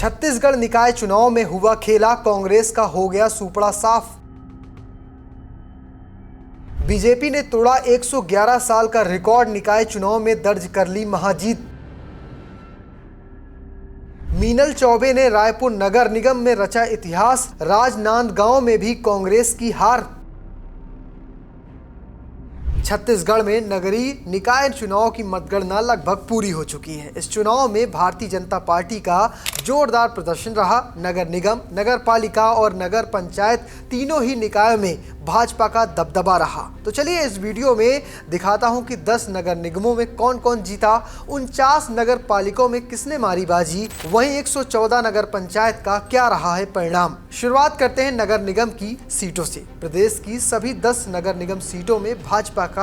छत्तीसगढ़ निकाय चुनाव में हुआ खेला, कांग्रेस का हो गया सूपड़ा साफ। बीजेपी ने तोड़ा 111 साल का रिकॉर्ड, निकाय चुनाव में दर्ज कर ली महाजीत। मीनल चौबे ने रायपुर नगर निगम में रचा इतिहास, राजनांदगांव में भी कांग्रेस की हार। छत्तीसगढ़ में नगरीय निकाय चुनाव की मतगणना लगभग पूरी हो चुकी है। इस चुनाव में भारतीय जनता पार्टी का जोरदार प्रदर्शन रहा। नगर निगम, नगर पालिका और नगर पंचायत तीनों ही निकायों में भाजपा का दबदबा रहा। तो चलिए इस वीडियो में दिखाता हूं कि 10 नगर निगमों में कौन कौन जीता, 49 नगर पालिकाओं में किसने मारी बाजी, वहीं 114 नगर पंचायत का क्या रहा है परिणाम। शुरुआत करते हैं नगर निगम की सीटों से। प्रदेश की सभी 10 नगर निगम सीटों में भाजपा का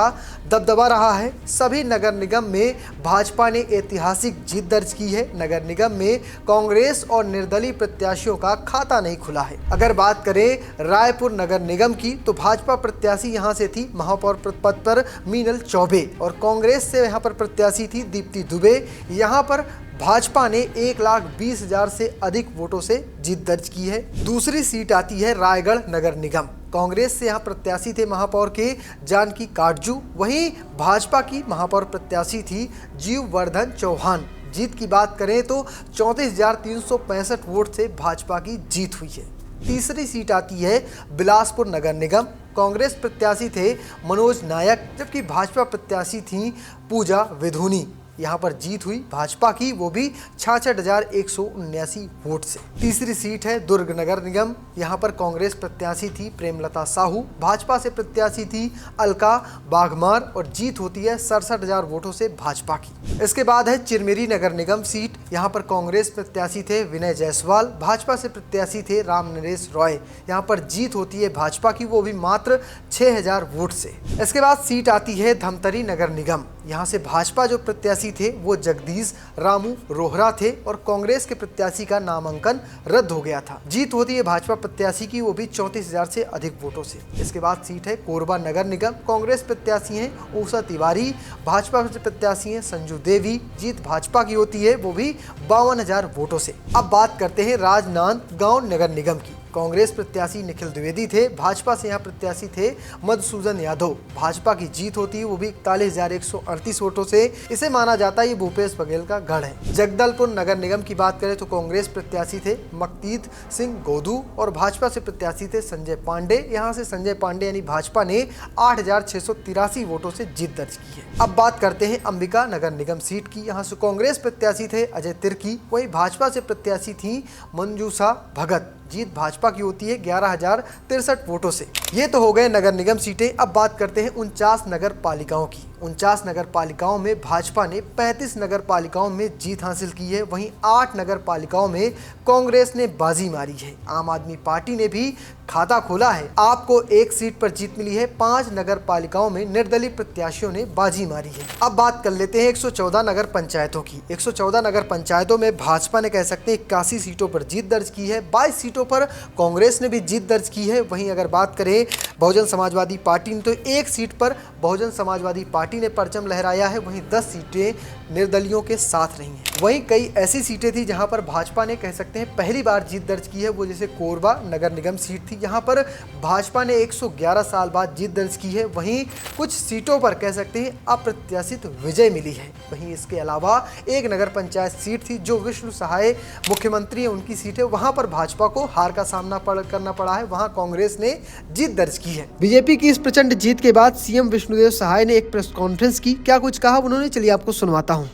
दबदबा रहा है। सभी नगर निगम में भाजपा ने ऐतिहासिक जीत दर्ज की है। नगर निगम में कांग्रेस और निर्दलीय प्रत्याशियों का खाता नहीं खुला है। अगर बात करें रायपुर नगर निगम की, तो भाजपा प्रत्याशी यहां से थी महापौर पद पर मीनल चौबे और कांग्रेस से यहां पर प्रत्याशी थी दीप्ति दुबे। यहां पर भाजपा ने 1,20,000 से अधिक वोटों से जीत दर्ज की है। दूसरी सीट आती है रायगढ़ नगर निगम। कांग्रेस से यहाँ प्रत्याशी थे महापौर के जानकी काटजू, वहीं भाजपा की महापौर प्रत्याशी थी जीववर्धन चौहान। जीत की बात करें तो 34,365 वोट से भाजपा की जीत हुई है। तीसरी सीट आती है बिलासपुर नगर निगम। कांग्रेस प्रत्याशी थे मनोज नायक, जबकि भाजपा प्रत्याशी थी पूजा विधुनी। यहाँ पर जीत हुई भाजपा की, वो भी 66,179 वोट से। तीसरी सीट है दुर्ग नगर निगम। यहाँ पर कांग्रेस प्रत्याशी थी प्रेमलता साहू, भाजपा से प्रत्याशी थी अलका बाघमार और जीत होती है 67,000 वोटों से भाजपा की। इसके बाद है चिरमिरी नगर निगम सीट। यहाँ पर कांग्रेस प्रत्याशी थे विनय जायसवाल, भाजपा से प्रत्याशी थे राम नरेश रॉय। यहाँ पर जीत होती है भाजपा की, वो भी मात्र 6,000 वोट से। इसके बाद सीट आती है धमतरी नगर निगम। यहाँ से भाजपा जो प्रत्याशी थे वो जगदीश रामू रोहरा थे और कांग्रेस के प्रत्याशी का नामांकन रद्द हो गया था। जीत होती है भाजपा प्रत्याशी की, वो भी 34,000 से अधिक वोटों से। इसके बाद सीट है कोरबा नगर निगम। कांग्रेस प्रत्याशी हैं उषा तिवारी, भाजपा से प्रत्याशी हैं संजू देवी। जीत भाजपा की होती है, वो भी 52,000 वोटों से। अब बात करते हैं राजनांदगांव नगर निगम की। कांग्रेस प्रत्याशी निखिल द्विवेदी थे, भाजपा से यहाँ प्रत्याशी थे मधुसूदन यादव। भाजपा की जीत होती है, वो भी 41,138 वोटों से। इसे माना जाता है ये भूपेश बघेल का गढ़ है। जगदलपुर नगर निगम की बात करें तो कांग्रेस प्रत्याशी थे मकतीत सिंह गोदू और भाजपा से प्रत्याशी थे संजय पांडे। यहाँ से संजय पांडे यानी भाजपा ने 8,683 वोटों से जीत दर्ज की है। अब बात करते हैं अंबिका नगर निगम सीट की। यहाँ से कांग्रेस प्रत्याशी थे अजय तिर्की, वहीं भाजपा से प्रत्याशी थी मंजूषा भगत। जीत भाजपा की होती है 11,063 वोटों से। ये तो हो गए नगर निगम सीटें। अब बात करते हैं 49 नगर पालिकाओं की। 49 नगर पालिकाओं में भाजपा ने 35 नगर पालिकाओं में जीत हासिल की है, वहीं 8 नगर पालिकाओं में कांग्रेस ने बाजी मारी है। आम आदमी पार्टी ने भी खाता खोला है। आपको एक सीट पर जीत मिली है। 5 नगर पालिकाओं में निर्दलीय प्रत्याशियों ने बाजी मारी है। अब बात कर लेते हैं 114 नगर पंचायतों की। 114 नगर पंचायतों में भाजपा ने कह सकते हैं 81 सीटों पर जीत दर्ज की है। 22 सीटों पर कांग्रेस ने भी जीत दर्ज की है। वहीं अगर बात करें बहुजन समाजवादी पार्टी ने, तो एक सीट पर बहुजन समाजवादी पार्टी ने परचम लहराया है। वहीं 10 सीटें निर्दलियों के साथ रही हैं। वहीं कई ऐसी सीटें थी जहां पर भाजपा ने कह सकते हैं पहली बार जीत दर्ज की है। वो जैसे कोरबा नगर निगम सीट थी, यहाँ पर भाजपा ने 111 साल बाद जीत दर्ज की है। वहीं कुछ सीटों पर कह सकते हैं अप्रत्याशित विजय मिली है। वहीं इसके अलावा एक नगर पंचायत सीट थी जो विष्णु सहाय मुख्यमंत्री है उनकी सीट है, वहां पर भाजपा को हार का सामना करना पड़ा है। वहां कांग्रेस ने जीत दर्ज की है। बीजेपी की इस प्रचंड जीत के बाद सीएम विष्णुदेव सहाय ने एक प्रेस कॉन्फ्रेंस की। क्या कुछ कहा उन्होंने, चलिए आपको सुनवाता हूँ।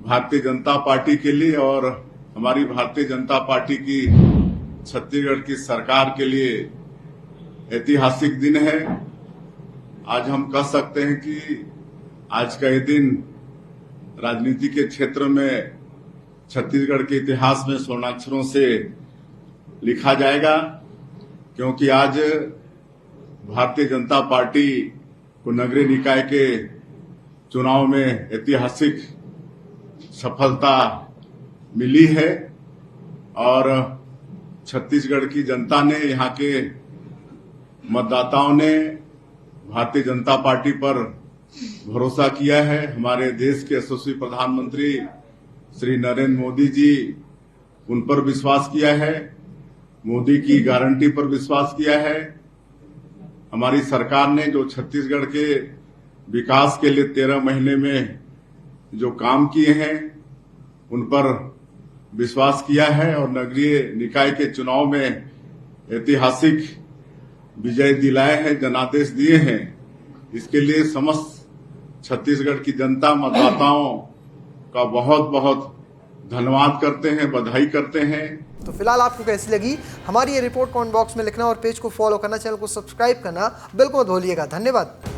भारतीय जनता पार्टी के लिए और हमारी भारतीय जनता पार्टी की छत्तीसगढ़ की सरकार के लिए ऐतिहासिक दिन है। आज हम कह सकते हैं कि आज का ये दिन राजनीति के क्षेत्र में छत्तीसगढ़ के इतिहास में स्वर्णाक्षरों से लिखा जाएगा, क्योंकि आज भारतीय जनता पार्टी को नगरीय निकाय के चुनाव में ऐतिहासिक सफलता मिली है और छत्तीसगढ़ की जनता ने, यहाँ के मतदाताओं ने भारतीय जनता पार्टी पर भरोसा किया है। हमारे देश के यशस्वी प्रधानमंत्री श्री नरेंद्र मोदी जी उन पर विश्वास किया है, मोदी की गारंटी पर विश्वास किया है। हमारी सरकार ने जो छत्तीसगढ़ के विकास के लिए 13 महीने में जो काम किए हैं उन पर विश्वास किया है और नगरीय निकाय के चुनाव में ऐतिहासिक विजय दिलाए हैं, जनादेश दिए हैं। इसके लिए समस्त छत्तीसगढ़ की जनता, मतदाताओं का बहुत बहुत धन्यवाद करते हैं, बधाई करते हैं। तो फिलहाल आपको कैसी लगी हमारी ये रिपोर्ट? कमेंट बॉक्स में लिखना और पेज को फॉलो करना, चैनल को सब्सक्राइब करना बिल्कुल मत भूलिएगा। धन्यवाद।